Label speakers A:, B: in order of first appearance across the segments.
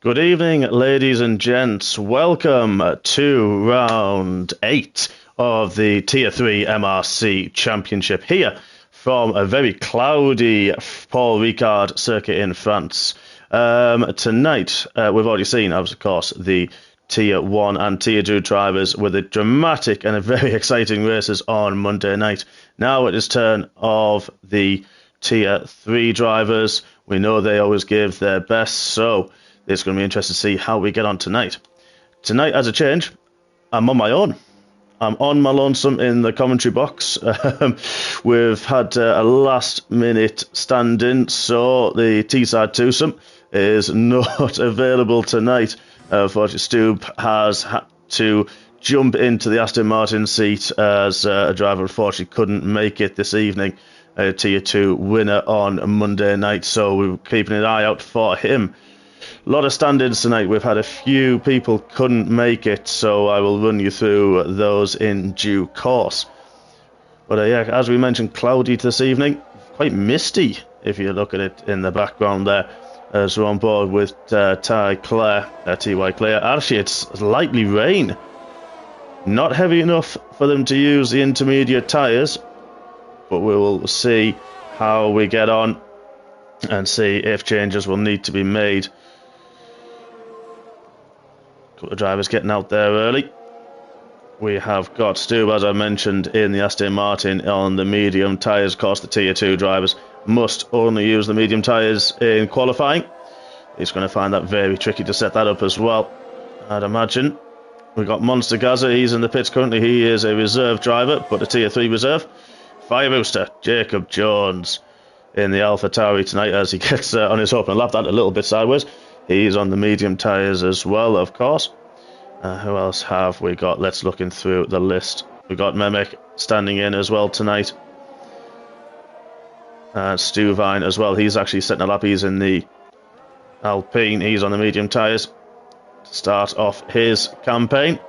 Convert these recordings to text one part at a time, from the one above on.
A: Good evening, ladies and gents. Welcome to round 8 of the Tier 3 MRC Championship here from a very cloudy Paul Ricard circuit in France. Tonight, we've already seen, of course, the Tier 1 and Tier 2 drivers with the dramatic and very exciting races on Monday night. Now it is turn of the Tier 3 drivers. We know they always give their best, so it's going to be interesting to see how we get on tonight. Tonight, as a change, I'm on my own. I'm on my lonesome in the commentary box. We've had a last-minute stand-in, so the Teesside twosome is not available tonight. Unfortunately, Stube has had to jump into the Aston Martin seat as a driver unfortunately couldn't make it this evening. A Tier 2 winner on Monday night, so we're keeping an eye out for him. A lot of stand-ins tonight. We've had a few people couldn't make it, so I will run you through those in due course. But yeah, as we mentioned, cloudy this evening, quite misty if you look at it in the background there, as we're on board with Ty Clare, T.Y. Clare. Actually, it's lightly rain. Not heavy enough for them to use the intermediate tyres, but we will see how we get on and see if changes will need to be made. Couple of drivers getting out there early. We have got Stu, as I mentioned, in the Aston Martin on the medium tyres. Of course, the Tier 2 drivers must only use the medium tyres in qualifying. He's going to find that very tricky to set that up as well, I'd imagine. We've got Monster Gaza. He's in the pits currently. He is a reserve driver, but a Tier 3 reserve. Fire Booster, Jacob Jones in the Alpha Tauri tonight as he gets on his opening lap. That a little bit sideways. He's on the medium tyres as well, of course. Who else have we got? Let's look in through the list. We've got Memek standing in as well tonight. Stu Vine as well. He's actually setting a lap. He's in the Alpine. He's on the medium tyres to start off his campaign.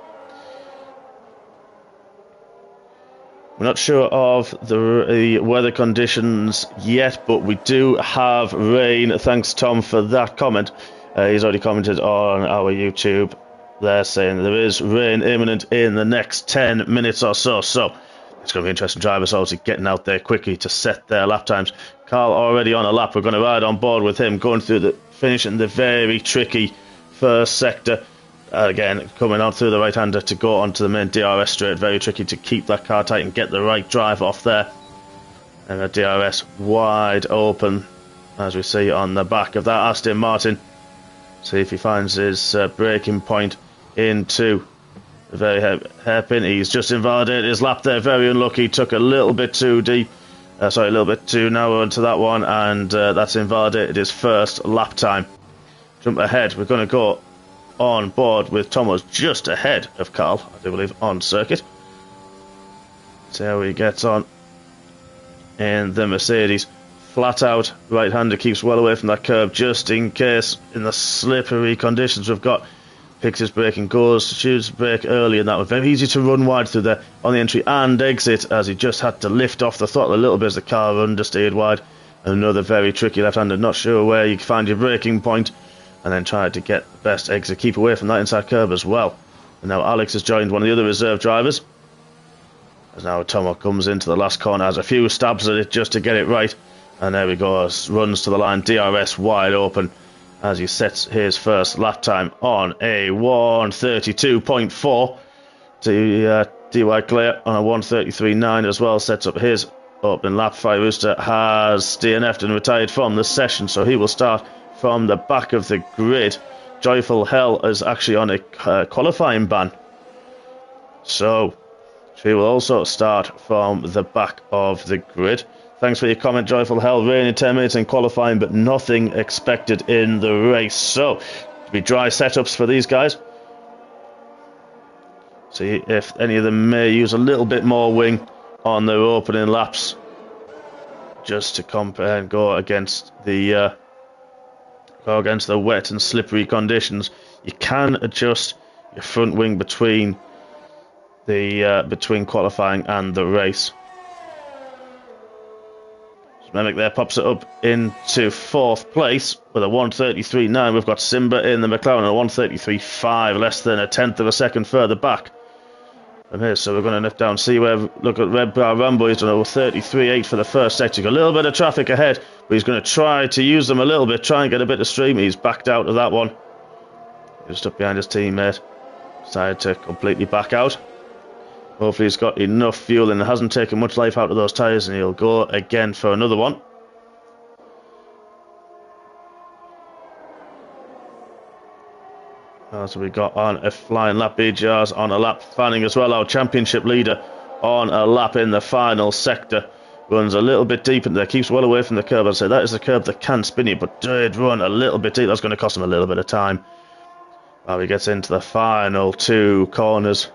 A: We're not sure of the weather conditions yet, but we do have rain. Thanks, Tom, for that comment. He's already commented on our YouTube. They're saying there is rain imminent in the next 10 minutes or so. So it's going to be interesting. Drivers obviously getting out there quickly to set their lap times. Carl already on a lap. We're going to ride on board with him, going through the finishing the very tricky first sector. Again, coming on through the right-hander to go onto the main DRS straight. Very tricky to keep that car tight and get the right drive off there. And the DRS wide open, as we see on the back of that Aston Martin. See if he finds his braking point into the very hairpin. He's just invalidated his lap there. Very unlucky. Took a little bit too deep. A little bit too narrow into that one. And that's invalidated his first lap time. Jump ahead. We're going to go on board with Thomas just ahead of Carl, I do believe, on circuit. See how he gets on in the Mercedes. Flat out, right-hander keeps well away from that curb just in case in the slippery conditions we've got. Picks his brake and goes to choose brake early, and that was very easy to run wide through there on the entry and exit as he just had to lift off the throttle a little bit as the car understeered wide. Another very tricky left-hander, not sure where you can find your braking point, and then tried to get the best exit, keep away from that inside curb as well. And now Alex has joined one of the other reserve drivers. As now Tomo comes into the last corner, has a few stabs at it just to get it right. And there we go, runs to the line, DRS wide open as he sets his first lap time on a 1:32.4. D.Y. Clare on a 1:33.9 as well, sets up his opening lap. Fire Rooster has DNF'd and retired from the session, so he will start from the back of the grid. Joyful Hell is actually on a qualifying ban, so she will also start from the back of the grid. Thanks for your comment, Joyful Hell. Rain in 10 minutes in qualifying, but nothing expected in the race. So, it'll be dry setups for these guys. See if any of them may use a little bit more wing on their opening laps, just to compare and go against the wet and slippery conditions. You can adjust your front wing between qualifying and the race. Mimic there pops it up into 4th place with a 1:33.9. We've got Simba in the McLaren at 1:33.5, less than a tenth of a second further back from here. So we're going to nip down, see where, look at Red Bar Rambo. He's done a 33.8 for the first sector. He's got a little bit of traffic ahead, but he's going to try to use them a little bit, try and get a bit of stream. He's backed out of that one. Just up behind his teammate. Decided to completely back out. Hopefully he's got enough fuel and hasn't taken much life out of those tyres, and he'll go again for another one. So we got on a flying lap. BGR's on a lap. Fanning as well, our championship leader, on a lap in the final sector. Runs a little bit deep in there, keeps well away from the curb. I'd say that is the curb that can spin you, but did run a little bit deep. That's going to cost him a little bit of time. Now he gets into the final 2 corners.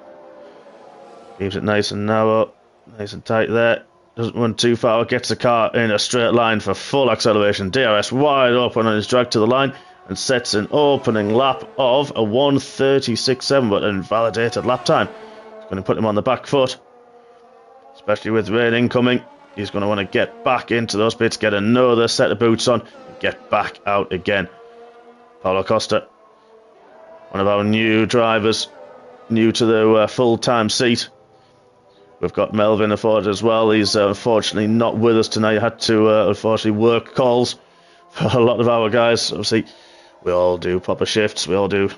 A: Keeps it nice and narrow, nice and tight there. Doesn't run too far, gets the car in a straight line for full acceleration. DRS wide open on his drag to the line and sets an opening lap of a 1:36.7, but an invalidated lap time. It's going to put him on the back foot, especially with rain incoming. He's going to want to get back into those pits, get another set of boots on, and get back out again. Paulo Costa, one of our new drivers, new to the full-time seat. We've got Melvin afforded as well. He's unfortunately not with us tonight. Had to unfortunately work calls for a lot of our guys. Obviously, we all do proper shifts. We all do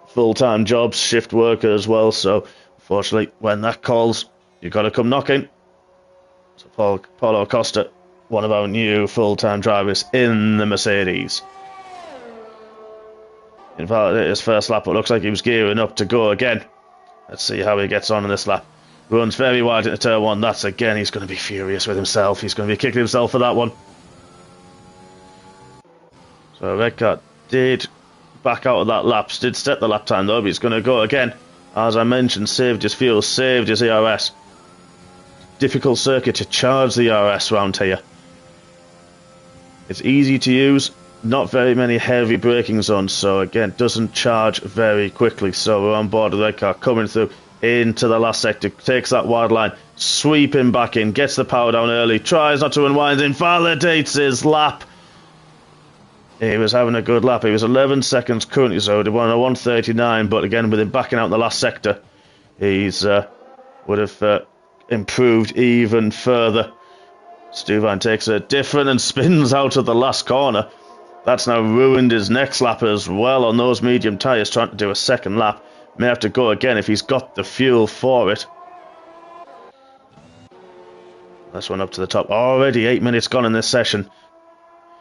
A: full-time jobs, shift worker as well. So, unfortunately, when that calls, you've got to come knocking. So, Paulo Costa, one of our new full-time drivers in the Mercedes. In fact, his first lap, it looks like he was gearing up to go again. Let's see how he gets on in this lap. Runs very wide into turn 1. That's again, he's going to be furious with himself. He's going to be kicking himself for that one. So Redcar did back out of that lap. Did set the lap time though, but he's going to go again. As I mentioned, saved his fuel, saved his ERS. Difficult circuit to charge the ERS round here. It's easy to use. Not very many heavy braking zones, so again, doesn't charge very quickly. So we're on board with Redcar coming through into the last sector, takes that wide line, sweeping back in, gets the power down early, tries not to unwind, invalidates his lap. He was having a good lap. He was 11 seconds currently, so he won a 1:39, but again, with him backing out in the last sector, he's would have improved even further. Stuyven takes a different and spins out of the last corner. That's now ruined his next lap as well on those medium tyres, trying to do a second lap. May have to go again if he's got the fuel for it. This one up to the top. Already 8 minutes gone in this session.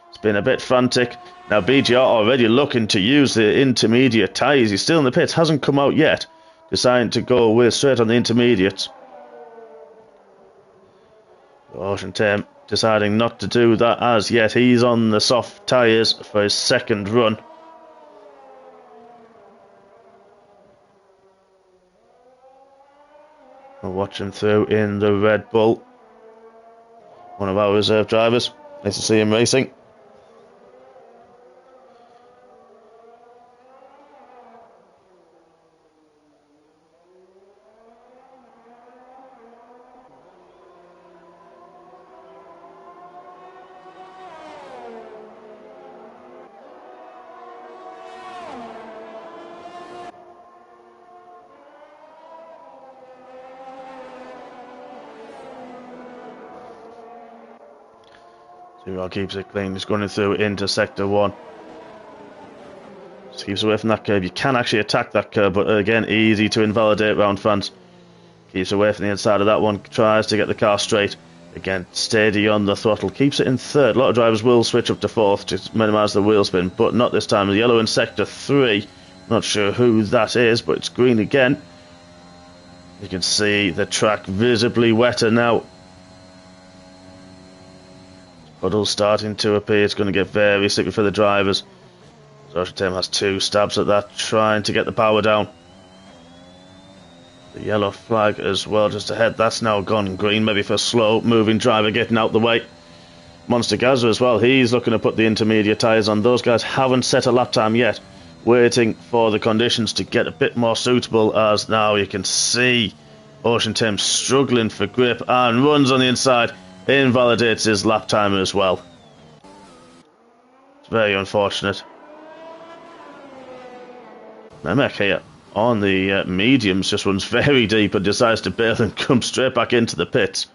A: It's been a bit frantic. Now BGR already looking to use the intermediate tyres. He's still in the pits, hasn't come out yet. Deciding to go with straight on the intermediates. Ocean Tame deciding not to do that as yet. He's on the soft tyres for his second run. We'll watch him through in the Red Bull. One of our reserve drivers. Nice to see him racing. Zero keeps it clean. He's going through into sector 1. Just keeps away from that curb. You can actually attack that curb, but again, easy to invalidate round fans. Keeps away from the inside of that one. Tries to get the car straight. Again, steady on the throttle. Keeps it in 3rd. A lot of drivers will switch up to 4th to minimise the wheel spin, but not this time. The yellow in sector 3. Not sure who that is, but it's green again. You can see the track visibly wetter now. Puddles starting to appear. It's going to get very slippery for the drivers. Ocean Tame has 2 stabs at that, trying to get the power down. The yellow flag as well just ahead. That's now gone green, maybe for a slow moving driver getting out the way. Monster Gaza as well. He's looking to put the intermediate tyres on. Those guys haven't set a lap time yet. Waiting for the conditions to get a bit more suitable, as now you can see Ocean Tame struggling for grip and runs on the inside invalidates his lap time as well. It's very unfortunate. Mehmet here on the mediums just runs very deep and decides to bail and come straight back into the pits.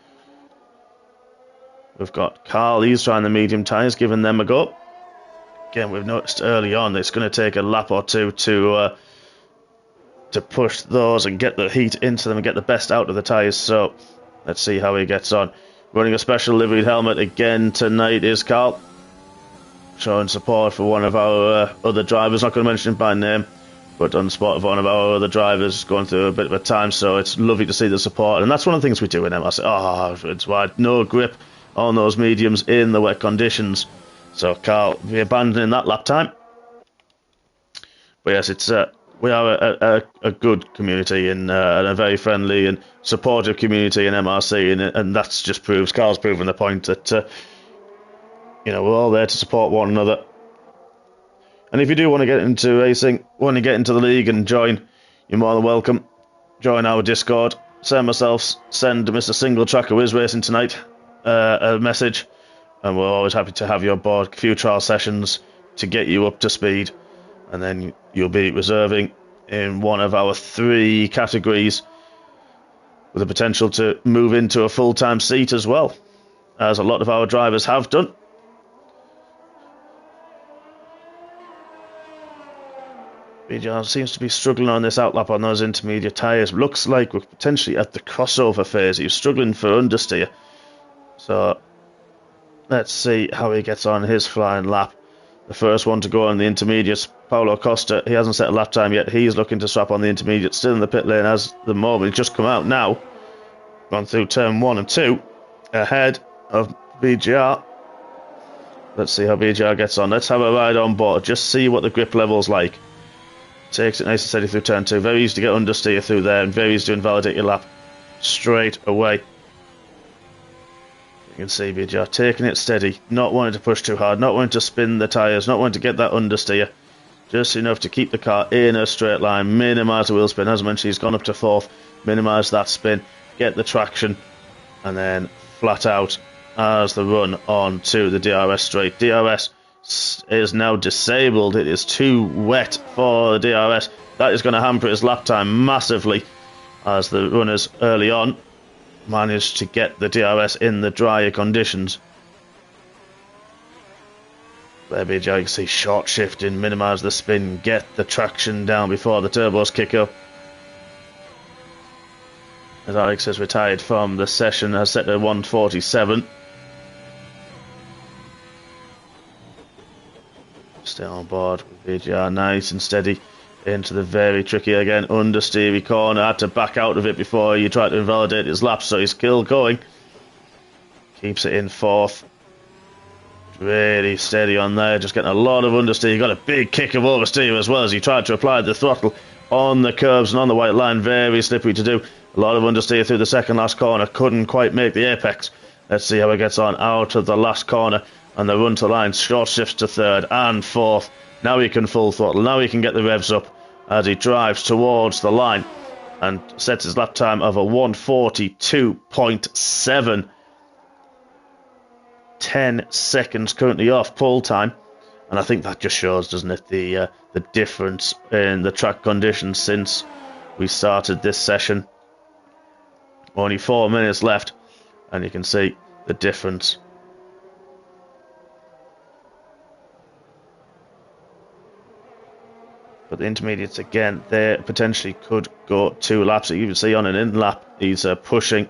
A: We've got Carl, he's trying the medium tyres, giving them a go. Again, we've noticed early on it's going to take a lap or two to push those and get the heat into them and get the best out of the tyres. So let's see how he gets on. Running a special liveried helmet again tonight is Carl, showing support for one of our other drivers. Not going to mention him by name, but on the spot of one of our other drivers going through a bit of a time, so it's lovely to see the support. And that's one of the things we do in MRC. Oh, it's wide, no grip on those mediums in the wet conditions. So Carl be abandoning that lap time. But yes, it's we are a good community and a very friendly and supportive community in MRC, and that's just proves, Carl's proven the point that you know, we're all there to support one another. And if you do want to get into racing, want to get into the league and join, you're more than welcome. Join our Discord. Send Mr. Single Track who is racing tonight a message, and we're always happy to have you on board. A few trial sessions to get you up to speed, and then you'll be reserving in one of our 3 categories with the potential to move into a full-time seat as well, as a lot of our drivers have done. BJR seems to be struggling on this outlap on those intermediate tyres. Looks like we're potentially at the crossover phase. He's struggling for understeer. So let's see how he gets on his flying lap. The first one to go on the intermediates, Paulo Costa. He hasn't set a lap time yet. He's looking to swap on the intermediate. Still in the pit lane as the moment. He's just come out now. Gone through turn 1 and 2. Ahead of BJR. Let's see how BJR gets on. Let's have a ride on board. Just see what the grip level's like. Takes it nice and steady through turn 2. Very easy to get understeer through there, and very easy to invalidate your lap straight away. You can see BJR taking it steady, not wanting to push too hard, not wanting to spin the tyres, not wanting to get that understeer. Just enough to keep the car in a straight line, minimise the wheel spin. As I mentioned, he's gone up to 4th, minimise that spin, get the traction, and then flat out as the run on to the DRS straight. DRS is now disabled. It is too wet for the DRS. That is going to hamper his lap time massively, as the runners early on managed to get the DRS in the drier conditions. There BJ, you can see short shifting, minimise the spin, get the traction down before the turbos kick up. As Alex has retired from the session, has set to 147. Stay on board with BJR, nice and steady into the very tricky, again, understeery corner. Had to back out of it before he tried to invalidate his lap, so he's still going. Keeps it in 4th. Really steady on there, just getting a lot of understeer. He got a big kick of oversteer as well as he tried to apply the throttle on the curves and on the white line. Very slippery to do. A lot of understeer through the second last corner. Couldn't quite make the apex. Let's see how he gets on out of the last corner. And the run to line, short shifts to 3rd and 4th. Now he can full throttle. Now he can get the revs up as he drives towards the line and sets his lap time of a 1:42.7. 10 seconds currently off pole time. And I think that just shows, doesn't it, the difference in the track conditions since we started this session. Only 4 minutes left, and you can see the difference. But the intermediates, again, they potentially could go 2 laps. You can see on an in lap, he's pushing.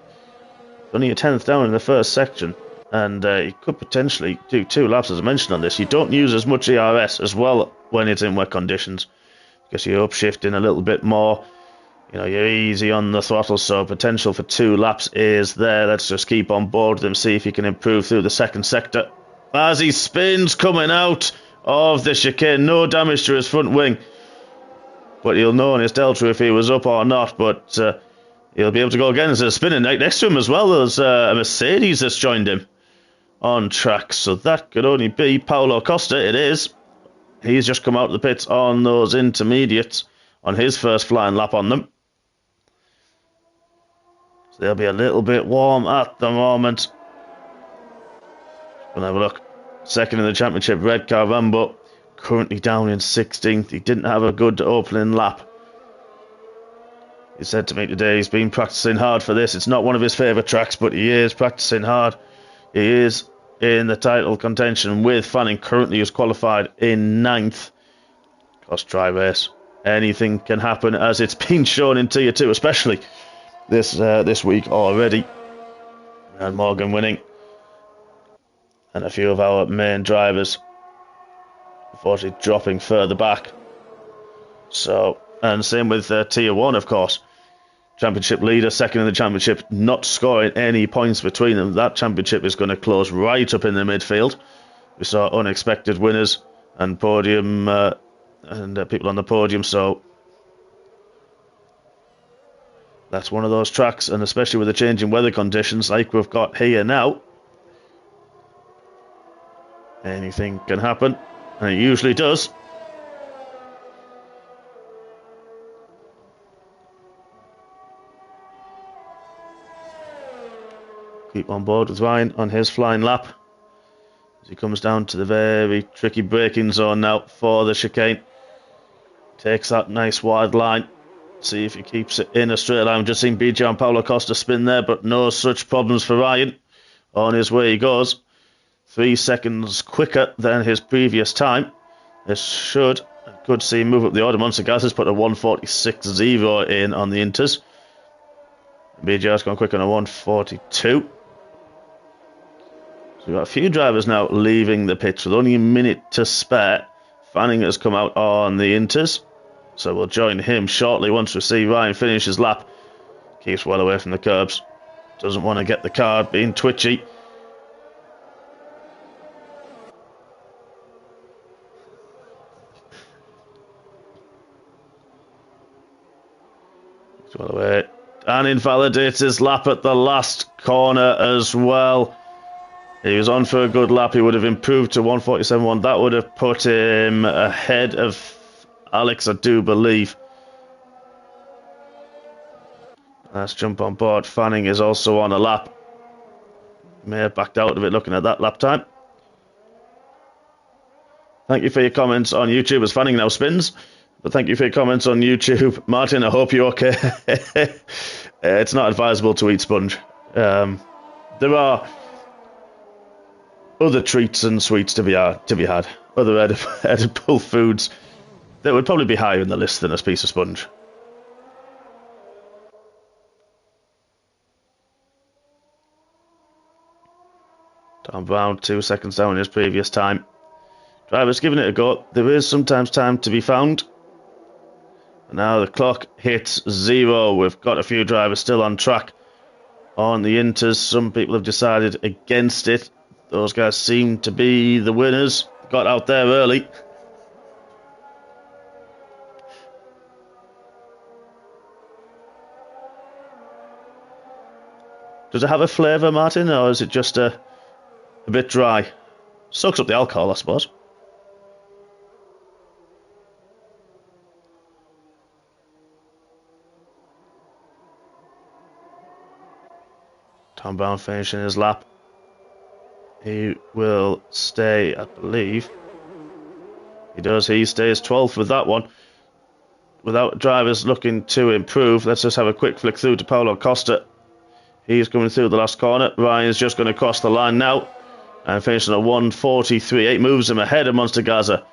A: Only a 10th down in the first section. And he could potentially do 2 laps, as I mentioned on this. You don't use as much ERS as well when it's in wet conditions, because you're upshifting a little bit more. You know, you're easy on the throttle, so potential for 2 laps is there. Let's just keep on board with him, see if he can improve through the second sector. As he spins coming out of the chicane, no damage to his front wing. But he'll know in his delta if he was up or not. But he'll be able to go again. There's a spinning next to him as well. There's a Mercedes that's joined him on track. So that could only be Paulo Costa. It is. He's just come out of the pits on those intermediates on his first flying lap on them. So they'll be a little bit warm at the moment. We'll have a look. Second in the championship, Red Car Rambo, currently down in 16th. He didn't have a good opening lap. He said to me today he's been practicing hard for this. It's not one of his favourite tracks, but he is practicing hard. He is in the title contention with Fanning, currently is qualified in 9th. Cost dry race. Anything can happen, as it's been shown in Tier 2, especially this week already. And Morgan winning. And a few of our main drivers, unfortunately, dropping further back. So, and same with Tier 1, of course. Championship leader, second in the championship, not scoring any points between them. That championship is going to close right up in the midfield. We saw unexpected winners and podium people on the podium, so that's one of those tracks, and especially with the changing weather conditions like we've got here now, anything can happen, and it usually does. Keep on board with Ryan on his flying lap as he comes down to the very tricky braking zone now for the chicane. Takes that nice wide line. See if he keeps it in a straight line. We've just seen BJ and Paulo Costa spin there, but no such problems for Ryan. On his way he goes. 3 seconds quicker than his previous time. This should, good see him move up the order. Monstergas has put a 146.0 in on the Inters. BJ has gone quick on a 142. So we've got a few drivers now leaving the pits with only a minute to spare. Fanning has come out on the Inters, so we'll join him shortly once we see Ryan finish his lap. Keeps well away from the curbs. Doesn't want to get the card, being twitchy. Keeps well away. And invalidates his lap at the last corner as well. He was on for a good lap. He would have improved to 147.1. That would have put him ahead of Alex, I do believe. Let's jump on board. Fanning is also on a lap. May have backed out of it looking at that lap time. Thank you for your comments on YouTube as Fanning now spins. But thank you for your comments on YouTube. Martin, I hope you're okay. It's not advisable to eat sponge. There are other treats and sweets to be had. Other edible foods that would probably be higher in the list than a piece of sponge. Tom Brown, 2 seconds down in his previous time. Drivers giving it a go. There is sometimes time to be found. And now the clock hits 0. We've got a few drivers still on track on the Inters. Some people have decided against it. Those guys seem to be the winners. Got out there early. Does it have a flavour, Martin, or is it just a bit dry? Soaks up the alcohol, I suppose. Tom Brown finishing his lap. He will stay, I believe. He does. He stays 12th with that one. Without drivers looking to improve, let's just have a quick flick through to Paulo Costa. He's coming through the last corner. Ryan's just going to cross the line now and finishing at 143.8. Moves him ahead of Monster Gaza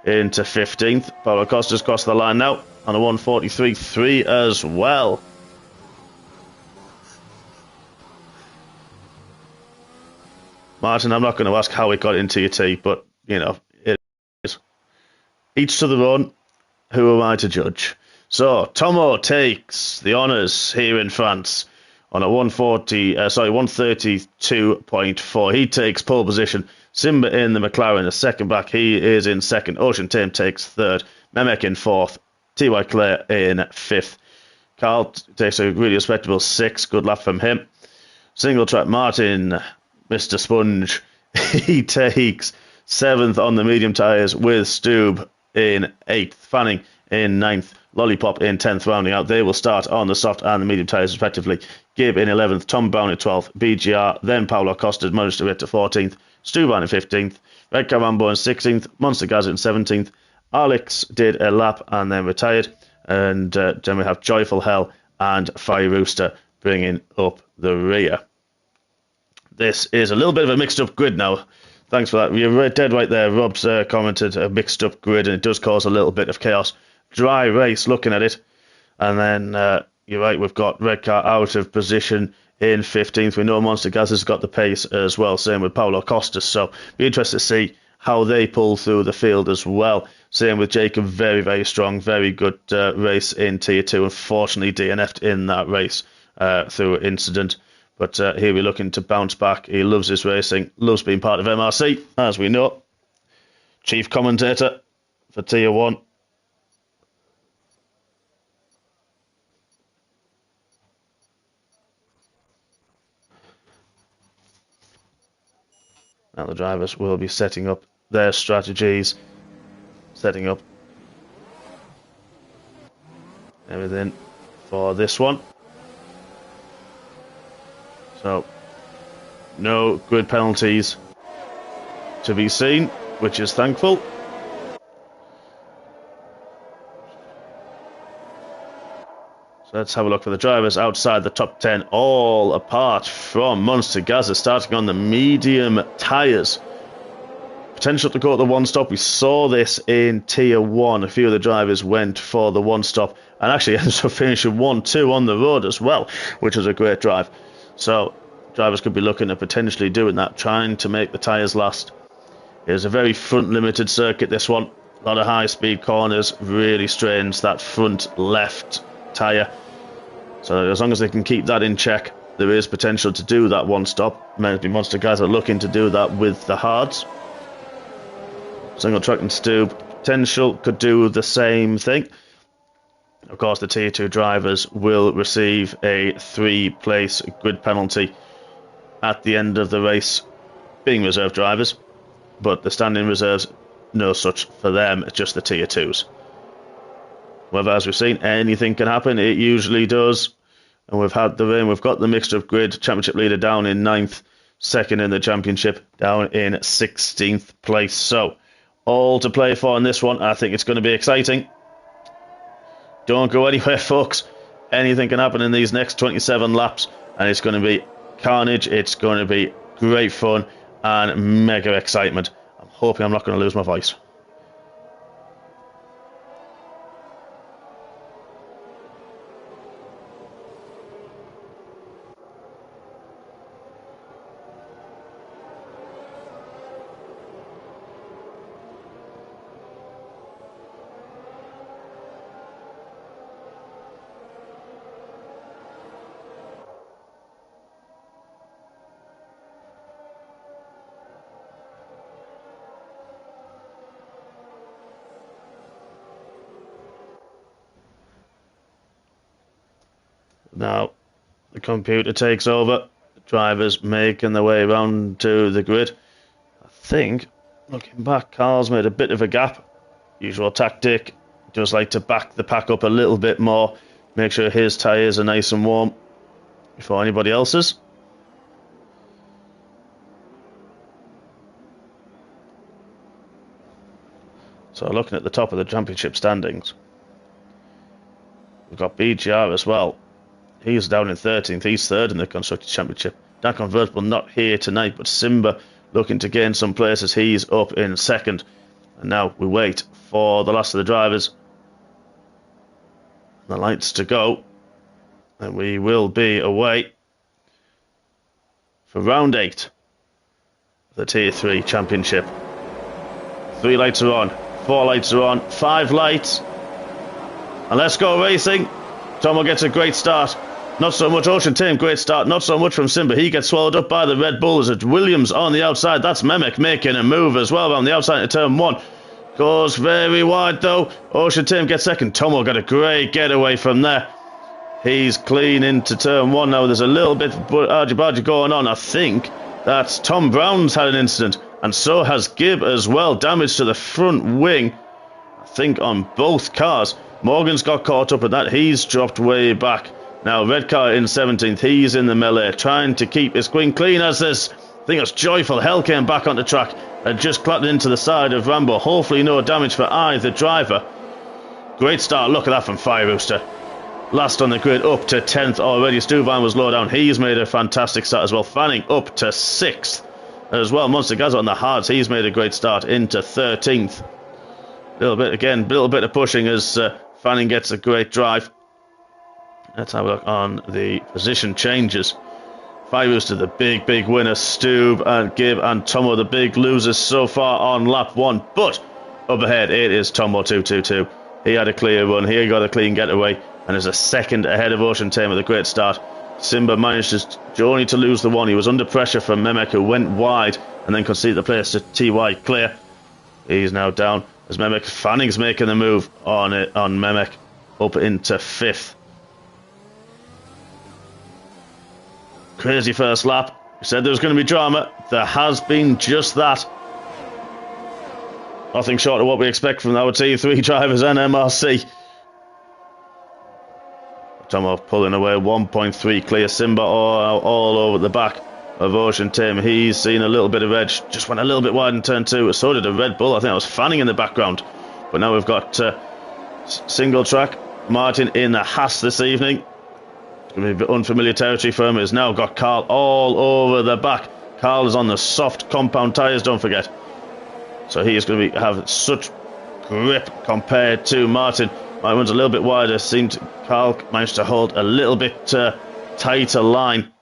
A: into 15th. Paulo Costa's crossed the line now on a 143.3 as well. Martin, I'm not going to ask how it got into your tea, but, you know, it is. Each to their own. Who am I to judge? So, Tomo takes the honours here in France on a 132.4. He takes pole position. Simba in the McLaren, a second back. He is in second. Ocean Tame takes third. Memek in fourth. T.Y. Clare in fifth. Carl takes a really respectable 6th. Good lap from him. Single track Martin, Mr. Sponge, he takes 7th on the medium tyres with Stube in 8th. Fanning in 9th. Lollipop in 10th, rounding out. They will start on the soft and the medium tyres respectively. Gibb in 11th. Tom Brown in 12th. BGR, then Paulo Costa managed to get to 14th. Stuban in 15th, Red Car Rambo in 16th, Monster Gazza in 17th. Alex did a lap and then retired, and then we have Joyful Hell and Fire Rooster bringing up the rear. This is a little bit of a mixed up grid now. Thanks for that. You're dead right there. Rob's commented a mixed up grid, and it does cause a little bit of chaos. Dry race looking at it. And then you're right, we've got Red Car out of position in 15th. We know Monster Gaz has got the pace as well. Same with Paulo Costas. So be interested to see how they pull through the field as well. Same with Jacob. Very, very strong. Very good race in Tier 2. Unfortunately, DNF'd in that race through incident. But here we're looking to bounce back. He loves his racing, loves being part of MRC, as we know. Chief commentator for Tier 1. Now the drivers will be setting up their strategies, setting up everything for this one. So, no grid penalties to be seen, which is thankful. So let's have a look for the drivers outside the top 10, all apart from Monster Gaza, starting on the medium tyres. Potential to go at the one stop. We saw this in Tier 1. A few of the drivers went for the one stop and actually ended up finishing 1-2 on the road as well, which was a great drive. So drivers could be looking at potentially doing that, trying to make the tyres last. It's a very front limited circuit, this one. A lot of high speed corners, really strains that front left tyre. So as long as they can keep that in check, there is potential to do that one stop. Maybe Monster guys are looking to do that with the hards. Single track and Stube potential could do the same thing. Of course, the Tier 2 drivers will receive a 3-place grid penalty at the end of the race, being reserve drivers, but the standing reserves, no such for them. It's just the Tier 2s. However, as we've seen, anything can happen. It usually does. And we've had the rain. We've got the mixed up grid. Championship leader down in 9th. Second in the championship, down in 16th place. So, all to play for in this one. I think it's going to be exciting. Don't go anywhere, folks. Anything can happen in these next 27 laps. And it's going to be carnage. It's going to be great fun and mega excitement. I'm hoping I'm not going to lose my voice. Now, the computer takes over. The drivers making their way around to the grid. I think, looking back, Carl's made a bit of a gap. Usual tactic. Just like to back the pack up a little bit more. Make sure his tyres are nice and warm before anybody else's. So looking at the top of the championship standings, we've got BGR as well. He's down in 13th. He's third in the Constructors' Championship. Dan Convertible not here tonight, but Simba looking to gain some places. He's up in second. And now we wait for the last of the drivers. The lights to go. And we will be away for round 8 of the Tier 3 Championship. 3 lights are on. 4 lights are on. 5 lights. And let's go racing. Tomo gets a great start. Not so much Ocean Tame, great start. Not so much from Simba. He gets swallowed up by the Red Bulls. It's Williams on the outside. That's Mehmet making a move as well around the outside into turn 1. Goes very wide though. Ocean Tame gets second. Tomo got a great getaway from there. He's clean into turn 1 now. There's a little bit of argy-bargy going on. I think that's Tom Brown's had an incident. And so has Gibb as well. Damage to the front wing, I think, on both cars. Morgan's got caught up in that. He's dropped way back. Now, Red Car in 17th. He's in the melee, trying to keep his queen clean as this think it's Joyful Hell came back onto track and just clattered into the side of Rambo. Hopefully no damage for either driver. Great start, look at that from Fire Rooster. Last on the grid, up to 10th already. Stuvine was low down. He's made a fantastic start as well. Fanning up to 6th as well. Monster Gazza on the hards. He's made a great start into 13th. A little bit of pushing as Fanning gets a great drive. Let's have a look on the position changes. Fire Rooster, the big winner. Stube and Gib and Tomo, the big losers so far on lap 1. But up ahead, it is Tomo 222. He had a clear run. He got a clean getaway and is a second ahead of Ocean Tame with a great start. Simba managed only to lose the one. He was under pressure from Memek, who went wide and then conceded the place to TY Clear. He's now down as Memek. Fanning's making the move on Memek up into 5th. Crazy first lap. We said there was going to be drama. There has been just that. Nothing short of what we expect from our T3 drivers and MRC. Tomo pulling away 1.3 clear. Simba all over the back of Ocean Tame. He's seen a little bit of edge. Just went a little bit wide in turn 2. So did a Red Bull. I think that was Fanning in the background. But now we've got single track. Martin in a Haas this evening. It's going to be a bit unfamiliar territory for him. He's now got Carl all over the back. Carl is on the soft compound tyres, don't forget. So he is going to have such grip compared to Martin. Martin runs a little bit wider. Seemed Carl managed to hold a little bit tighter line.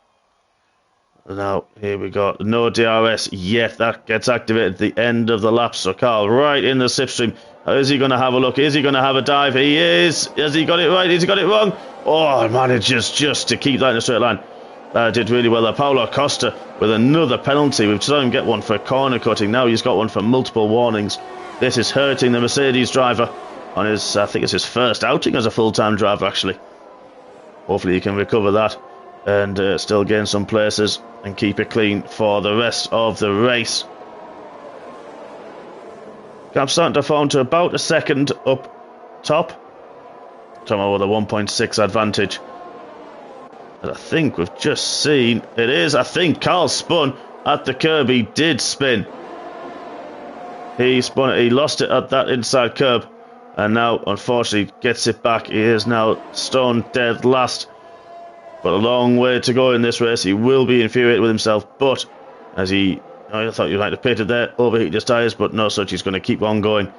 A: Now, here we go. No DRS yet. That gets activated at the end of the lap. So Carl right in the slipstream. Is he going to have a look? Is he going to have a dive? He is. Has he got it right? Has he got it wrong? Oh, manages just to keep that in a straight line. Did really well there. Paulo Costa with another penalty. We've saw him get one for corner cutting. Now he's got one for multiple warnings. This is hurting the Mercedes driver on his, I think it's his first outing as a full-time driver, actually. Hopefully he can recover that and still gain some places and keep it clean for the rest of the race. Gap starting to form to about a second up top. Tomo with a 1.6 advantage. And I think we've just seen, it is, I think Carl spun at the curb. He did spin. He spun it, he lost it at that inside curb. And now, unfortunately, gets it back. He is now stone dead last. But a long way to go in this race. He will be infuriated with himself. But, as he, I thought you might have pitted there, overheated his tyres, but no such. He's going to keep on going.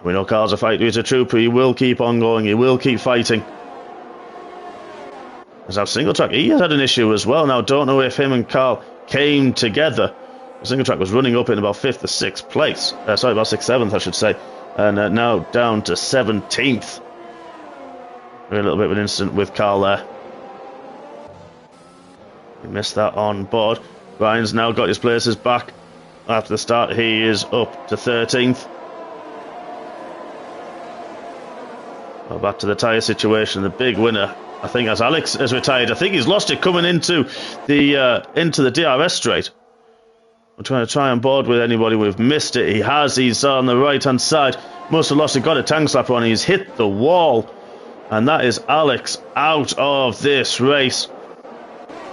A: We know Carl's a fighter. He's a trooper. He will keep on going. He will keep fighting. As our single track, he has had an issue as well. Now, don't know if him and Carl came together. The single track was running up in about 5th or 6th place. Sorry, about 6th, 7th, I should say. And now down to 17th. A little bit of an incident with Carl there. He missed that on board. Ryan's now got his places back after the start. He is up to 13th. Well, back to the tyre situation. The big winner, I think, as Alex has retired. I think he's lost it coming into the DRS straight. I'm trying to try on board with anybody. We've missed it. He has. He's on the right-hand side. Must have lost it. Got a tank slapper on. He's hit the wall. And that is Alex out of this race.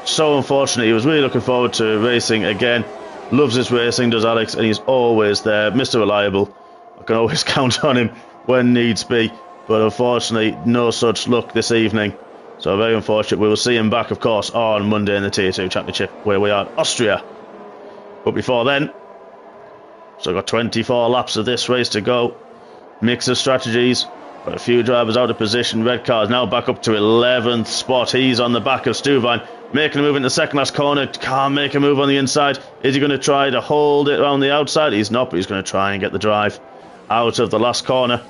A: So unfortunate. He was really looking forward to racing again. Loves his racing, does Alex. And he's always there. Mr. Reliable. I can always count on him when needs be. But unfortunately, no such luck this evening. So very unfortunate. We will see him back, of course, on Monday in the Tier 2 Championship, where we are in Austria. But before then, so got 24 laps of this race to go. Mix of strategies. Got a few drivers out of position. Red car is now back up to 11th spot. He's on the back of Stuvine. Making a move in the second last corner. Can't make a move on the inside. Is he going to try to hold it around the outside? He's not, but he's going to try and get the drive out of the last corner.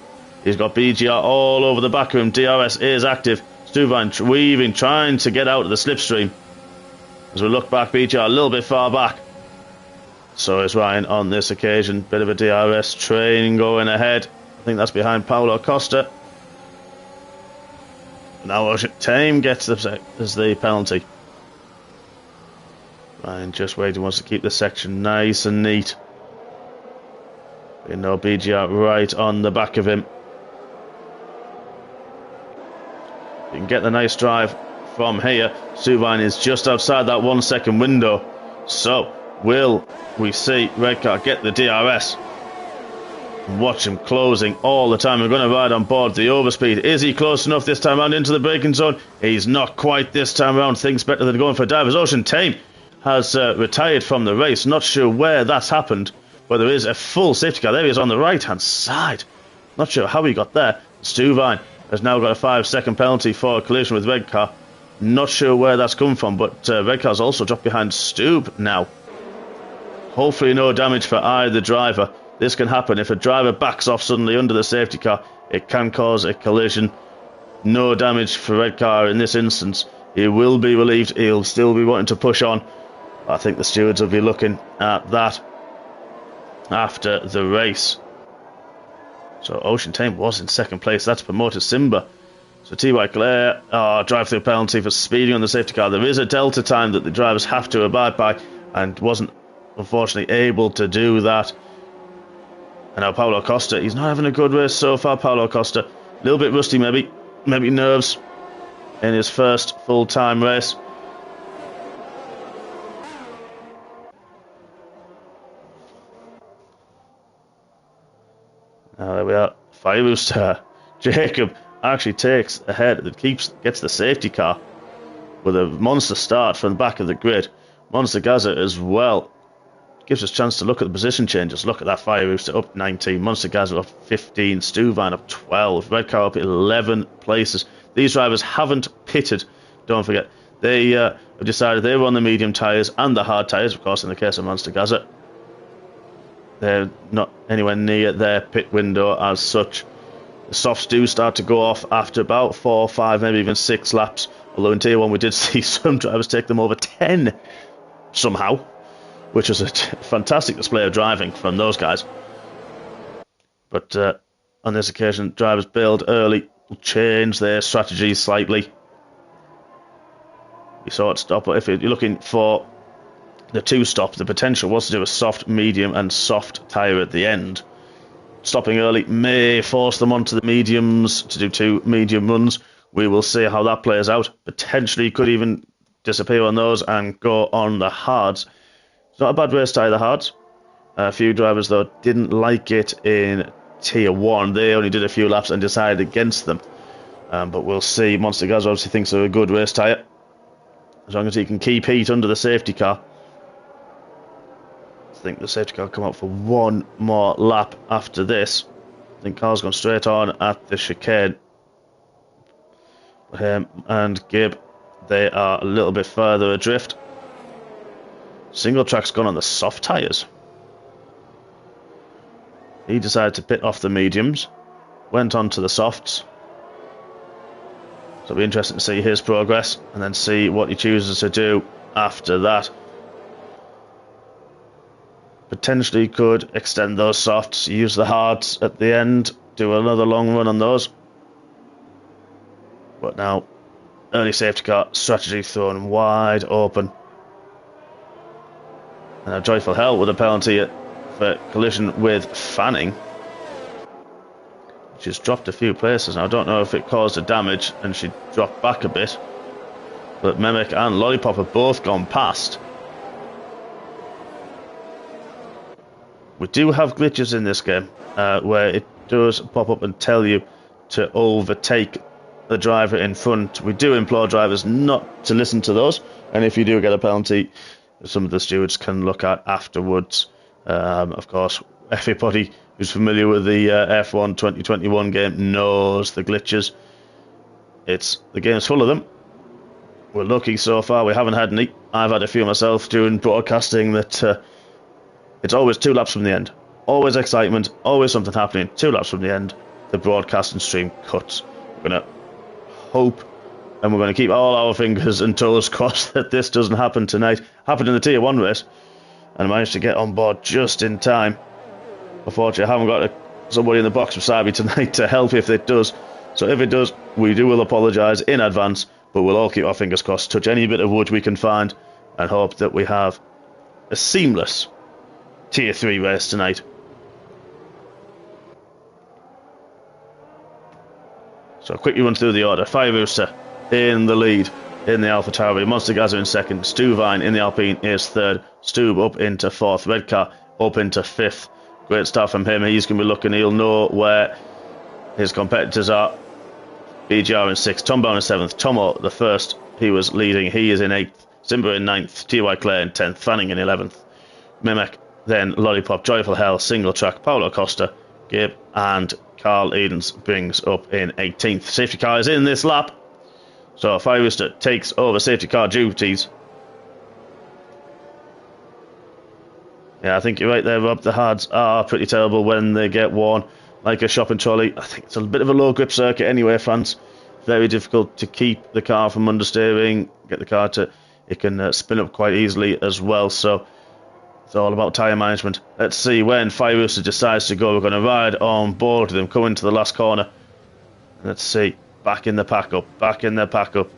A: He's got BGR all over the back of him. DRS is active. Stuvine weaving, trying to get out of the slipstream. As we look back, BGR a little bit far back. So is Ryan on this occasion. Bit of a DRS train going ahead. I think that's behind Paulo Costa. Now Ocean Tame gets the penalty. Ryan just waiting, wants to keep the section nice and neat. You know, BGR right on the back of him. You can get the nice drive from here. Stuvine is just outside that 1 second window. So Will we see red car get the DRS? Watch him closing all the time. We're going to ride on board the overspeed. Is he close enough this time around into the braking zone? He's not quite this time around. Things better than going for divers. Ocean Tame has retired from the race. Not sure where that's happened, but there is a full safety car. There he is on the right-hand side. Not sure how he got there. Stuvine has now got a 5-second penalty for a collision with red car. Not sure where that's come from, but red car's also dropped behind Stube now. Hopefully no damage for either driver. This can happen if a driver backs off suddenly under the safety car. It can cause a collision. No damage for red car in this instance. He will be relieved. He'll still be wanting to push on. I think the stewards will be looking at that after the race. So Ocean Tame was in second place. That's promoted Simba. So T.Y. Clare, drive-through penalty for speeding on the safety car. There is a delta time that the drivers have to abide by, and wasn't unfortunately able to do that. And now Paulo Costa, he's not having a good race so far, Paulo Costa. A little bit rusty maybe nerves in his first full-time race. Now there we are, Fire Rooster. Jacob actually takes ahead, gets the safety car with a monster start from the back of the grid. Monster Gaza as well. Gives us a chance to look at the position changes. Look at that, Fire Rooster up 19, Monster Gaza up 15, Stuvine up 12, red car up 11 places. These drivers haven't pitted, don't forget. They have decided they were on the medium tyres and the hard tyres, of course, in the case of Monster Gaza. They're not anywhere near their pit window as such. The softs do start to go off after about 4, 5, maybe even 6 laps. Although in Tier 1 we did see some drivers take them over 10 somehow, which was a fantastic display of driving from those guys. But on this occasion, drivers bailed early, change their strategy slightly. You saw it stop, but if you're looking for the 2-stop, the potential was to do a soft, medium and soft tyre at the end. Stopping early may force them onto the mediums to do 2 medium runs. We will see how that plays out. Potentially could even disappear on those and go on the hards. It's not a bad race to either hards. A few drivers, though, didn't like it in Tier 1. They only did a few laps and decided against them. But we'll see. Monster Gaz obviously thinks they're a good race tyre, as long as he can keep heat under the safety car. I think the safety car will come out for one more lap after this. I think Carl's gone straight on at the chicane. And Gibb, they are a little bit further adrift. Single track's gone on the soft tyres. He decided to pit off the mediums, went on to the softs. So it'll be interesting to see his progress and then see what he chooses to do after that. Potentially could extend those softs, use the hards at the end, do another long run on those. But now, early safety car strategy thrown wide open. And a Joyful Hell with a penalty for collision with Fanning. She's dropped a few places. Now I don't know if it caused a damage and she dropped back a bit. But Mimic and Lollipop have both gone past. We do have glitches in this game where it does pop up and tell you to overtake the driver in front. We do implore drivers not to listen to those, and if you do get a penalty, some of the stewards can look at afterwards. Of course, everybody who's familiar with the F1 2021 game knows the glitches. The game's full of them. We're lucky so far we haven't had any. I've had a few myself during broadcasting that it's always 2 laps from the end. Always excitement, always something happening. 2 laps from the end, the broadcasting stream cuts. We're going to hope, and we're going to keep all our fingers and toes crossed that this doesn't happen tonight. Happened in the Tier 1 race, and I managed to get on board just in time. Unfortunately, I haven't got somebody in the box beside me tonight to help if it does. So if it does, we will apologise in advance, but we'll all keep our fingers crossed, touch any bit of wood we can find, and hope that we have a seamless Tier 3 race tonight. So quickly run through the order. Fire Rooster in the lead. in the Alpha Tauri. Monster Gaza in second. Stuvine in the Alpine is third. Stube up into fourth. Redcar up into fifth. Great start from him. He's going to be looking. He'll know where his competitors are. BGR in sixth. Tom Brown in seventh. Tomo the first. He was leading. He is in eighth. Simba in ninth. T.Y. Clare in 10th. Fanning in 11th. Mimic, then Lollipop, Joyful Hell, Single Track, Paulo Costa, Gabe, and Carl Edens brings up in 18th. Safety car is in this lap. So Fire Rooster takes over safety car duties. Yeah, I think you're right there, Rob. The hards are pretty terrible when they get worn like a shopping trolley. I think it's a bit of a low grip circuit anyway, France. Very difficult to keep the car from understeering, get the car to... It can spin up quite easily as well, so it's all about tyre management. Let's see when Fire Rooster decides to go. We're going to ride on board with him coming to the last corner. Let's see. Back in the pack up. Back in the pack up.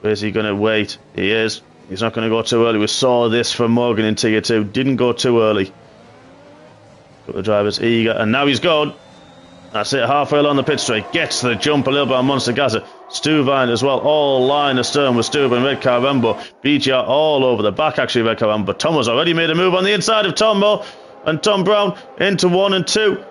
A: Where's he going to wait? He is. He's not going to go too early. We saw this from Morgan in Tier 2. Didn't go too early. Couple of drivers eager. And now he's gone. That's it. Halfway along the pit straight. Gets the jump a little bit on Monster Gaza. Stuvine as well. All line astern with Stube and Redcar Rambo. BGR all over the back, actually, Redcar Rambo. But Tomo's already made a move on the inside of Tomo. And Tom Brown into 1 and 2.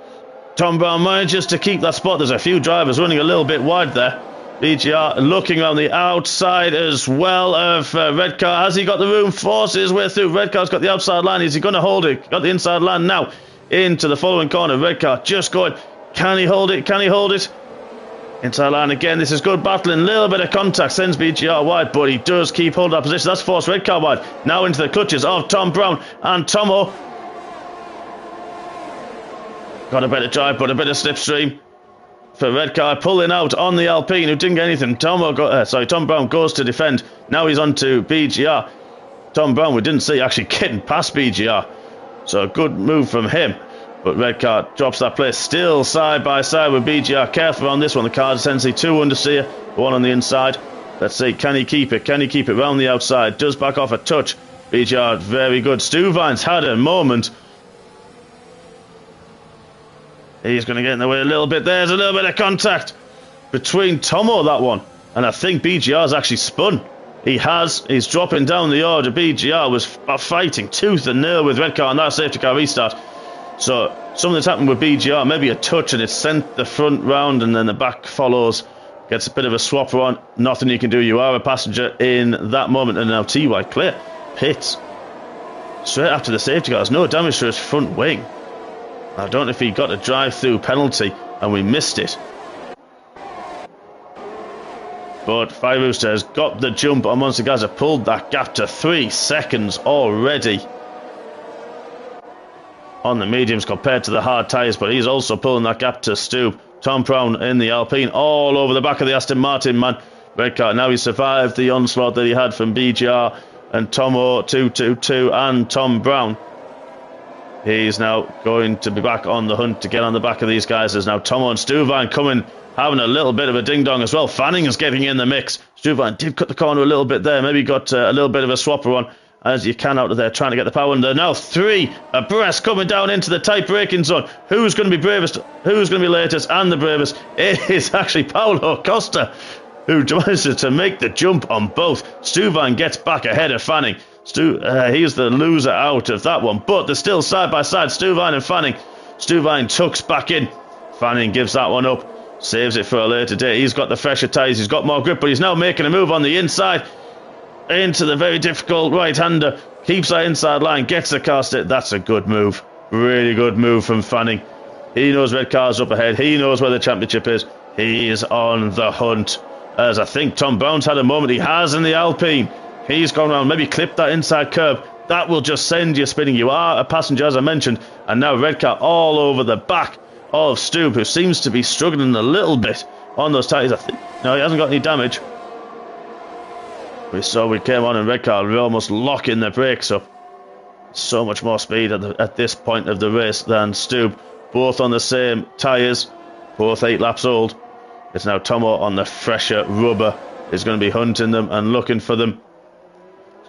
A: Tom Brown manages to keep that spot. There's a few drivers running a little bit wide there. BGR looking on the outside as well of Redcar. Has he got the room? Forces his way through. Redcar's got the outside line. Is he going to hold it? Got the inside line now. Into the following corner. Redcar just going. Can he hold it? Can he hold it? Inside line again. This is good battling. Little bit of contact. Sends BGR wide, but he does keep hold of that position. That's forced Redcar wide. Now into the clutches of Tom Brown and Tomo. Got a better drive, but a bit of slipstream for Redcar. Pulling out on the Alpine, who didn't get anything. Tom Brown goes to defend. Now he's on to BGR. Tom Brown, we didn't see actually getting past BGR. So a good move from him. But Redcar drops that place. Still side by side with BGR. Careful on this one. The car's essentially 2 understeer. 1 on the inside. Let's see. Can he keep it? Can he keep it round the outside? Does back off a touch. BGR very good. Stuvine's had a moment. He's going to get in the way a little bit. There's a little bit of contact between Tomo, that one. And I think BGR's actually spun. He has. He's dropping down the order. BGR was fighting tooth and nail with Redcar on that safety car restart. So something's happened with BGR. Maybe a touch and it's sent the front round and then the back follows. Gets a bit of a swap on. Nothing you can do. You are a passenger in that moment. And now T.Y. Clare pits straight after the safety car. There's no damage to his front wing. I don't know if he got a drive-through penalty and we missed it. But Fire Rooster has got the jump on Monster Gaza, pulled that gap to 3 seconds already on the mediums compared to the hard tyres, but he's also pulling that gap to Stu. Tom Brown in the Alpine, all over the back of the Aston Martin, man. Redcar, now he survived the onslaught that he had from BGR and Tomo 222 and Tom Brown. He's now going to be back on the hunt to get on the back of these guys. There's now Tomo and Stuvine coming, having a little bit of a ding-dong as well. Fanning is getting in the mix. Stuvine did cut the corner a little bit there. Maybe got a little bit of a swapper on as you can out of there, trying to get the power. And they're now 3 abreast coming down into the tight braking zone. Who's going to be bravest? Who's going to be latest and the bravest? It is actually Paulo Costa who manages to make the jump on both. Stuvine gets back ahead of Fanning. He's the loser out of that one, but they're still side by side, Stuvine and Fanning. Stuvine tucks back in. Fanning gives that one up, saves it for a later day. He's got the fresher tyres, he's got more grip, but he's now making a move on the inside into the very difficult right-hander. Keeps that inside line, gets the car stick. That's a good move, really good move from Fanning. He knows Redcar's up ahead, he knows where the championship is. He is on the hunt, as I think Tom Brown's had a moment. He has in the Alpine. He's gone around, maybe clipped that inside curb. That will just send you spinning. You are a passenger, as I mentioned. And now Redcar all over the back of Stube, who seems to be struggling a little bit on those tyres. No, he hasn't got any damage. We saw we came on and Redcar almost locking the brakes up. So much more speed at this point of the race than Stube. Both on the same tyres. Both 8 laps old. It's now Tomo on the fresher rubber. He's going to be hunting them and looking for them.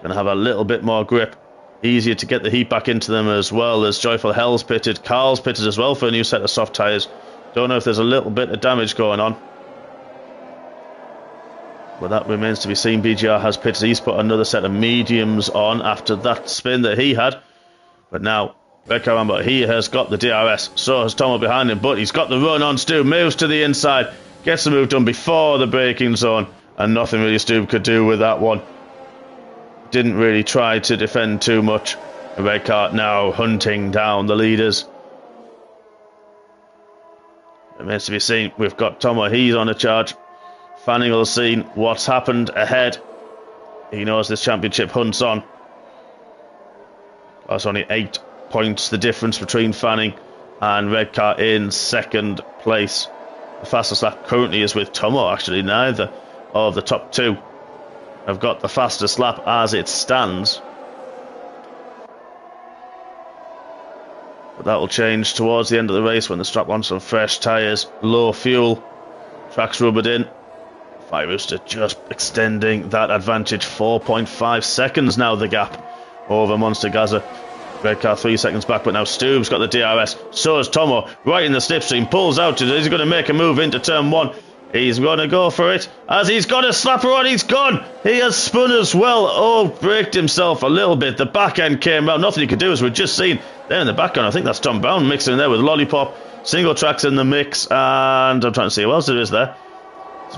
A: Going to have a little bit more grip. Easier to get the heat back into them as well as Joyful Hell's pitted. Carl's pitted as well for a new set of soft tyres. Don't know if there's a little bit of damage going on. But that remains to be seen. BGR has pitted. He's put another set of mediums on after that spin that he had. But now, Red Car, he has got the DRS. So has Tomo behind him. But he's got the run on Stu. Moves to the inside. Gets the move done before the braking zone. And nothing really Stu could do with that one. Didn't really try to defend too much. The Red Car now hunting down the leaders. It remains to be seen. We've got Tomo. He's on a charge. Fanning will have seen what's happened ahead. He knows this championship hunt's on. That's only 8 points the difference between Fanning and Red Car in second place. The fastest lap currently is with Tomo, actually. Neither of the top two have got the fastest lap as it stands. But that will change towards the end of the race when the strap wants some fresh tyres, low fuel, track's rubbered in. Fire Rooster just extending that advantage. 4.5 seconds now the gap over Monster Gaza. Red Car 3 seconds back, but now Stu's got the DRS. So is Tomo, right in the slipstream, pulls out. He's going to make a move into turn 1. He's going to go for it as he's got a slapper on. He's gone. He has spun as well. Oh, braked himself a little bit. The back end came out. Nothing he could do, as we've just seen there in the background. I think that's Tom Brown mixing in there with Lollipop. Single tracks in the mix, and I'm trying to see who else there is there.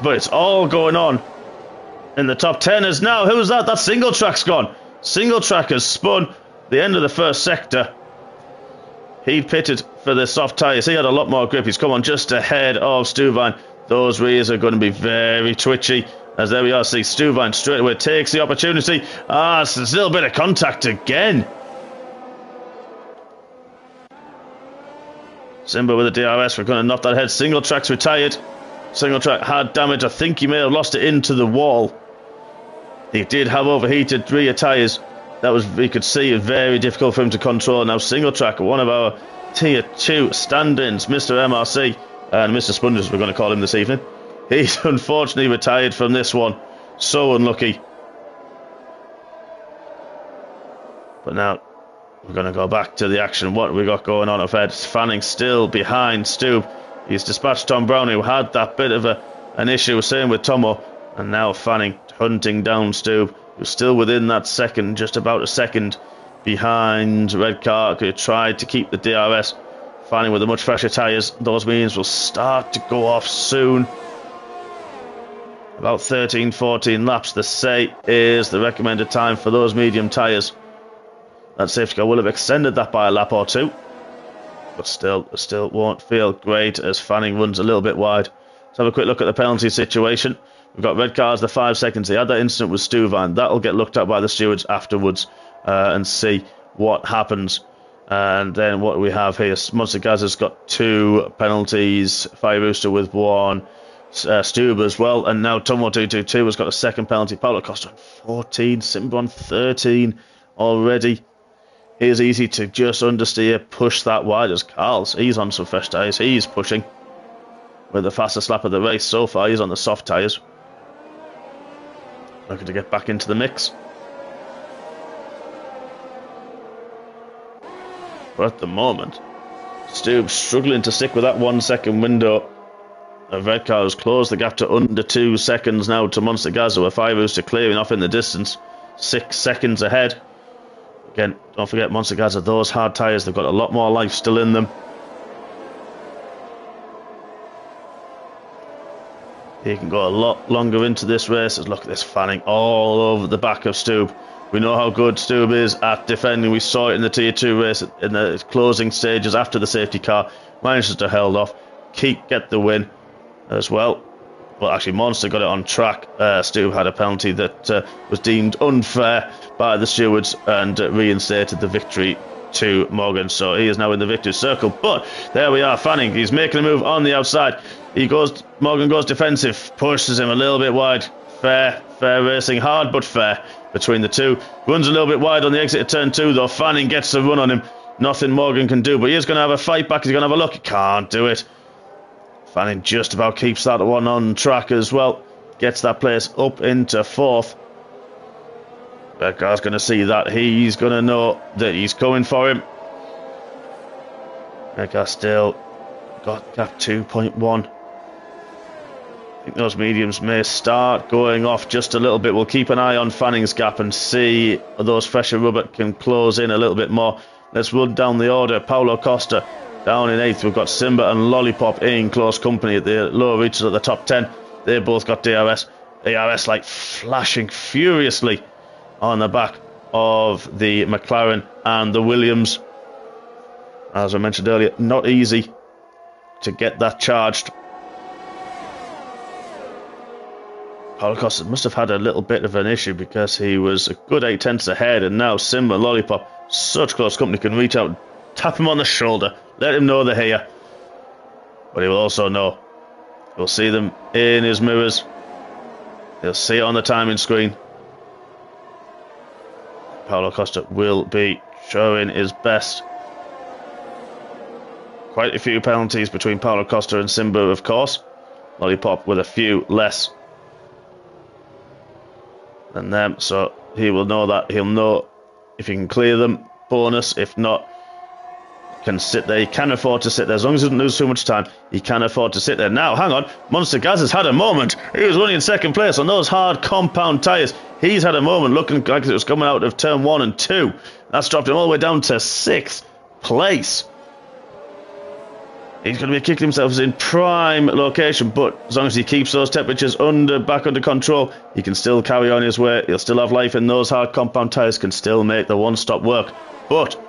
A: But it's all going on in the top 10 is now. Who's that? That single track's gone. Single track has spun the end of the first sector. He pitted for the soft tyres. He had a lot more grip. He's come on just ahead of Stuvine. Those rears are going to be very twitchy. As there we are, see Stuvine straight away takes the opportunity. It's a little bit of contact again. Simba with the DRS. We're going to knock that head. Single track's retired. Single track had damage. I think he may have lost it into the wall. He did have overheated rear tyres. That was, we could see, very difficult for him to control. Now single track, one of our tier 2 stand-ins, Mr. MRC and Mr. Spongers, we're going to call him this evening. He's unfortunately retired from this one. So unlucky. But now we're going to go back to the action. What we got going on ahead? Fanning still behind Stu. He's dispatched Tom Brown, who had that bit of an issue, same with Tomo. And now Fanning hunting down Stu, who's still within that second, just about a second behind Red Car, who tried to keep the DRS. Fanning with the much fresher tyres. Those means will start to go off soon. About 13, 14 laps, they say, is the recommended time for those medium tyres. That safety car will have extended that by a lap or two. But still won't feel great as Fanning runs a little bit wide. Let's have a quick look at the penalty situation. We've got Red Cars, the 5 seconds. They had that incident with Stuvine. That'll get looked at by the stewards afterwards and see what happens. And then what we have here, Monster Gaza's got 2 penalties. Fire Rooster with 1. Stube as well. And now Tomo 222 has got a second penalty. Paulo Costa on 14. Simba on 13 already. Here's easy to just understeer, push that wide as Carl's. He's on some fresh tyres. He's pushing with the fastest lap of the race so far. He's on the soft tyres. Looking to get back into the mix. But at the moment, Stu's struggling to stick with that 1 second window. The Red Car has closed the gap to under 2 seconds now to Monster Gaza, with Fire Rooster clearing off in the distance. 6 seconds ahead. Again, don't forget Monster Gaza, those hard tyres, they've got a lot more life still in them. He can go a lot longer into this race. Look at this Fanning all over the back of Stube. We know how good Stube is at defending. We saw it in the Tier 2 race in the closing stages after the safety car. Manages to hold off. Get the win as well. Well, actually, Monster got it on track. Stube had a penalty that was deemed unfair by the stewards and reinstated the victory to Morgan. So he is now in the victory circle. But there we are, Fanning. He's making a move on the outside. Morgan goes defensive, pushes him a little bit wide. Fair racing, hard but fair between the two. Runs a little bit wide on the exit of turn 2 though. Fanning gets the run on him. Nothing Morgan can do, but he is going to have a fight back. He's going to have a look. He can't do it. Fanning just about keeps that one on track as well. Gets that place up into 4th. Red Car's going to see that. He's going to know that he's coming for him. Red Car still got gap 2.1. think those mediums may start going off just a little bit. We'll keep an eye on Fanning's gap and see those fresher rubber can close in a little bit more. Let's run down the order. Paulo Costa down in 8th. We've got Simba and Lollipop in close company at the lower reaches at the top 10. They both got DRS. DRS like flashing furiously on the back of the McLaren and the Williams. As I mentioned earlier, not easy to get that charged. Paulo Costa must have had a little bit of an issue because he was a good 8 tenths ahead, and now Simba and Lollipop, such close company, can reach out, tap him on the shoulder, let him know they're here. But he will also know. He'll see them in his mirrors. He'll see it on the timing screen. Paulo Costa will be showing his best. Quite a few penalties between Paulo Costa and Simba, of course. Lollipop with a few less than them, so he will know that. He'll know if he can clear them, bonus. If not, can sit there. He can afford to sit there as long as he doesn't lose too much time. He can afford to sit there. Now, hang on, Monster Gaz has had a moment. He was running in second place on those hard compound tyres. He's had a moment looking like it was coming out of turn 1 and 2. That's dropped him all the way down to 6th place. He's going to be kicking himself in prime location, but as long as he keeps those temperatures back under control, he can still carry on his way. He'll still have life, and those hard compound tyres can still make the one-stop work. But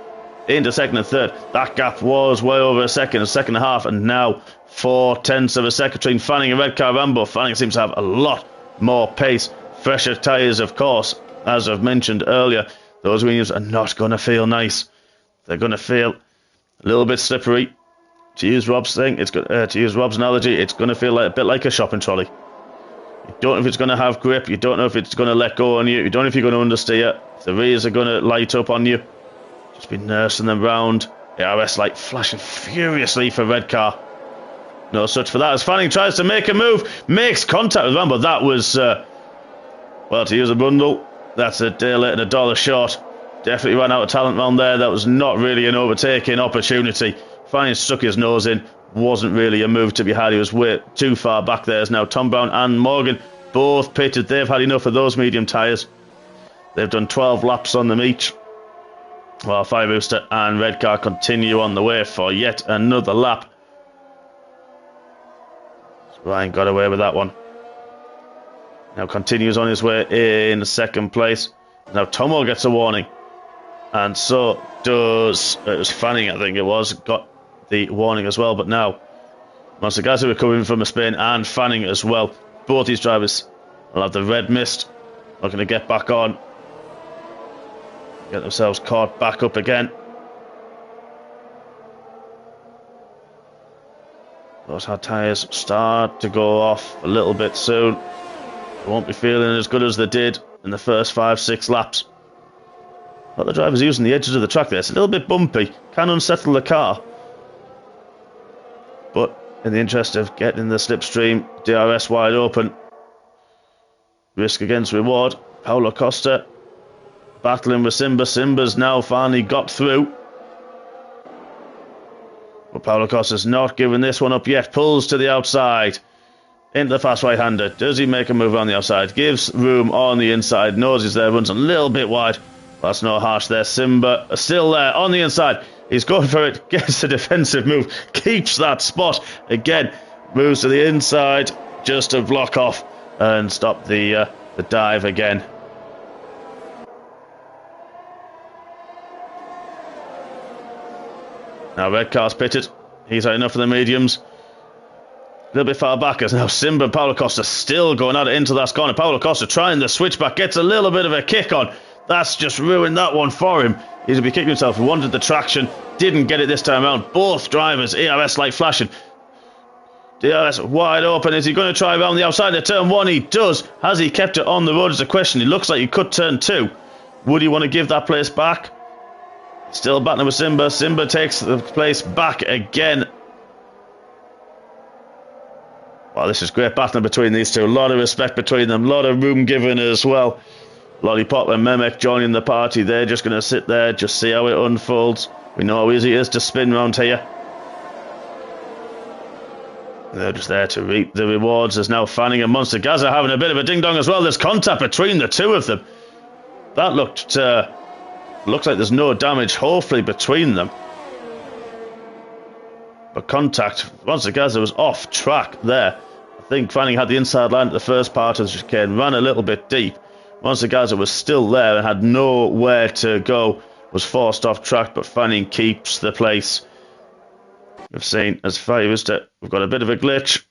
A: into second and third, that gap was way over a second and a half, and now 4 tenths of a second between Fanning and Redcar Rambo. Fanning seems to have a lot more pace, fresher tyres, of course. As I've mentioned earlier, those mediums are not going to feel nice. They're going to feel a little bit slippery. To use Rob's thing, to use Rob's analogy, it's going to feel like a bit like a shopping trolley. You don't know if it's going to have grip. You don't know if it's going to let go on you. You don't know if you're going to understeer. If the rears are going to light up on you. Just be nursing them round. ARS light flashing furiously for Redcar. No such for that as Fanning tries to make a move. Makes contact with Rambo. That was, well, to use a bundle, that's a day late and a dollar short. Definitely ran out of talent round there. That was not really an overtaking opportunity. Fanning stuck his nose in. Wasn't really a move to be had. He was way too far back there. As now Tom Brown and Morgan both pitted. They've had enough of those medium tyres. They've done 12 laps on them each. While Fire Rooster and Redcar continue on the way for yet another lap. Ryan got away with that one. Now continues on his way in second place. Now Tomo gets a warning. And so does, it was Fanning, I think it was, got the warning as well. But now, Monster Gaz are recovering from a spin, and Fanning as well. Both these drivers will have the red mist. Looking to get back on. Get themselves caught back up again. Those hard tyres start to go off a little bit soon. They won't be feeling as good as they did in the first 5-6 laps. But the driver's using the edges of the track there. It's a little bit bumpy. Can unsettle the car. But in the interest of getting the slipstream, DRS wide open. Risk against reward. Paulo Costa battling with Simba. Simba's now finally got through. But Paulo Costa's not giving this one up yet. Pulls to the outside. Into the fast right-hander. Does he make a move on the outside? Gives room on the inside. Knows he's there. Runs a little bit wide. That's no harsh there. Simba still there on the inside. He's going for it. Gets a defensive move. Keeps that spot. Again, moves to the inside just to block off and stop the dive again. Now Redcar's pitted. He's had enough of the mediums. A little bit far back as now Simba and Paulo Costa still going at it into that corner. Paulo Costa trying the switchback. Gets a little bit of a kick on. That's just ruined that one for him. He's going to be kicking himself. He wanted the traction. Didn't get it this time around. Both drivers, ERS light flashing. DRS wide open. Is he going to try around the outside of turn 1? He does. Has he kept it on the road is a question. It looks like he could turn 2. Would he want to give that place back? Still battling with Simba. Simba takes the place back again. Wow, this is great battling between these two. A lot of respect between them. A lot of room given as well. Lollipop and Memek joining the party. They're just going to sit there, just see how it unfolds. We know how easy it is to spin round here. They're just there to reap the rewards. There's now Fanning and Monster Gaza having a bit of a ding-dong as well. There's contact between the two of them. That looks like there's no damage, hopefully, between them. But contact, Monster Gaza was off track there. I think Fanning had the inside line at the first part of the chicane, ran a little bit deep. Monster Gaza was still there and had nowhere to go, was forced off track, but Fanning keeps the place. We've seen, as far as we've got a bit of a glitch.